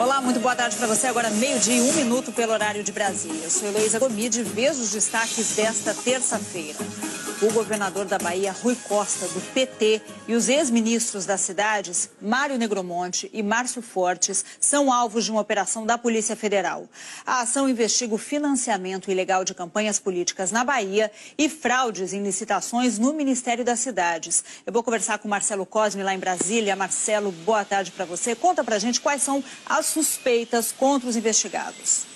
Olá, muito boa tarde para você. Agora meio-dia e 1 minuto pelo horário de Brasília. Eu sou Heloísa Gomide e vejo os destaques desta terça-feira. O governador da Bahia, Rui Costa, do PT, e os ex-ministros das cidades, Mário Negromonte e Márcio Fortes, são alvos de uma operação da Polícia Federal. A ação investiga o financiamento ilegal de campanhas políticas na Bahia e fraudes em licitações no Ministério das Cidades. Eu vou conversar com Marcelo Cosme lá em Brasília. Marcelo, boa tarde para você. Conta pra gente quais são as suspeitas contra os investigados.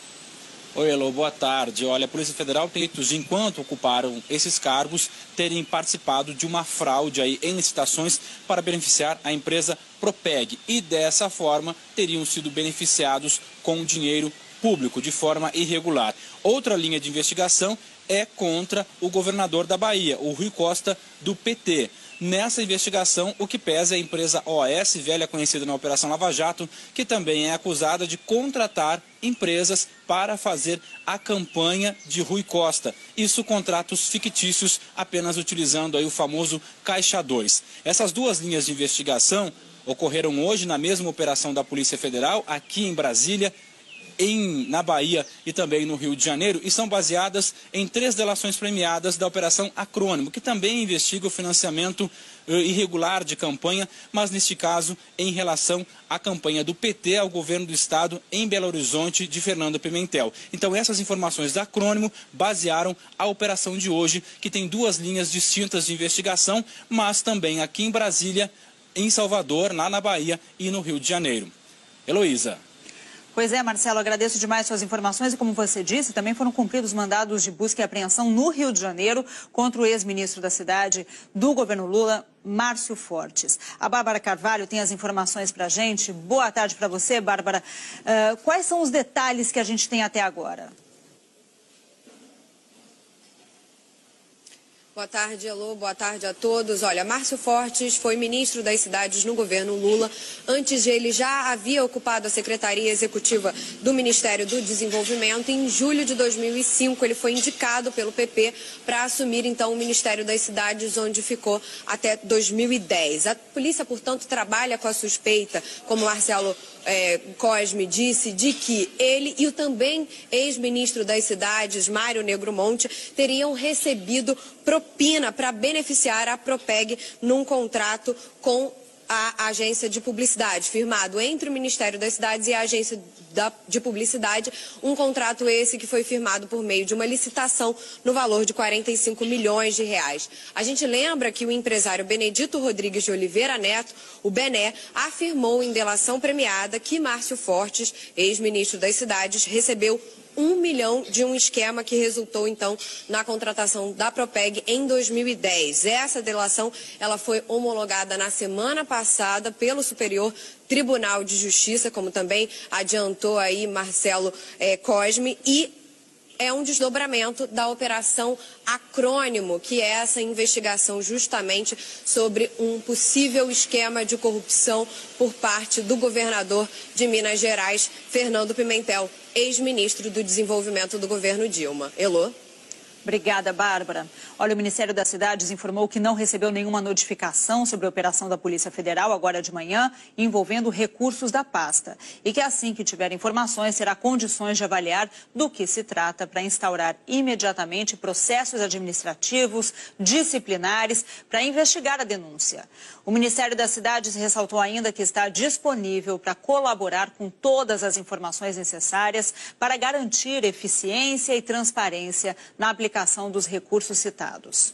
Oi, Elo, boa tarde. Olha, a Polícia Federal tem feitos, enquanto ocuparam esses cargos, terem participado de uma fraude aí em licitações para beneficiar a empresa Propeg e, dessa forma, teriam sido beneficiados com dinheiro público, de forma irregular. Outra linha de investigação é contra o governador da Bahia, o Rui Costa, do PT. Nessa investigação, o que pesa é a empresa OAS, velha conhecida na Operação Lava Jato, que também é acusada de contratar empresas para fazer a campanha de Rui Costa. Isso, contratos fictícios, apenas utilizando aí o famoso Caixa 2. Essas duas linhas de investigação ocorreram hoje na mesma operação da Polícia Federal, aqui em Brasília, na Bahia e também no Rio de Janeiro, e são baseadas em 3 delações premiadas da Operação Acrônimo, que também investiga o financiamento irregular de campanha, mas neste caso em relação à campanha do PT ao governo do estado em Belo Horizonte de Fernando Pimentel. Então essas informações da Acrônimo basearam a operação de hoje, que tem 2 linhas distintas de investigação, mas também aqui em Brasília, em Salvador, lá na Bahia e no Rio de Janeiro. Heloísa. Pois é, Marcelo, agradeço demais suas informações e, como você disse, também foram cumpridos mandados de busca e apreensão no Rio de Janeiro contra o ex-ministro da cidade do governo Lula, Márcio Fortes. A Bárbara Carvalho tem as informações para a gente. Boa tarde para você, Bárbara. Quais são os detalhes que a gente tem até agora? Boa tarde, Elô. Boa tarde a todos. Olha, Márcio Fortes foi ministro das cidades no governo Lula. Antes, ele já havia ocupado a Secretaria Executiva do Ministério do Desenvolvimento. Em julho de 2005, ele foi indicado pelo PP para assumir, então, o Ministério das Cidades, onde ficou até 2010. A polícia, portanto, trabalha com a suspeita, como Marcelo Cosme disse, de que ele e o também ex-ministro das cidades, Mário Negromonte, teriam recebido propina para beneficiar a Propeg num contrato com a agência de publicidade, firmado entre o Ministério das Cidades e a agência de publicidade, um contrato esse que foi firmado por meio de uma licitação no valor de 45 milhões de reais. A gente lembra que o empresário Benedito Rodrigues de Oliveira Neto, o Bené, afirmou em delação premiada que Márcio Fortes, ex-ministro das cidades, recebeu 1 milhão de um esquema que resultou, então, na contratação da Propeg em 2010. Essa delação, ela foi homologada na semana passada pelo Superior Tribunal de Justiça, como também adiantou aí Marcelo Cosme, e é um desdobramento da Operação Acrônimo, que é essa investigação justamente sobre um possível esquema de corrupção por parte do governador de Minas Gerais, Fernando Pimentel, ex-ministro do Desenvolvimento do governo Dilma. Elô? Obrigada, Bárbara. Olha, o Ministério das Cidades informou que não recebeu nenhuma notificação sobre a operação da Polícia Federal agora de manhã, envolvendo recursos da pasta. E que assim que tiver informações, terá condições de avaliar do que se trata para instaurar imediatamente processos administrativos, disciplinares, para investigar a denúncia. O Ministério das Cidades ressaltou ainda que está disponível para colaborar com todas as informações necessárias para garantir eficiência e transparência na aplicação dos recursos citados.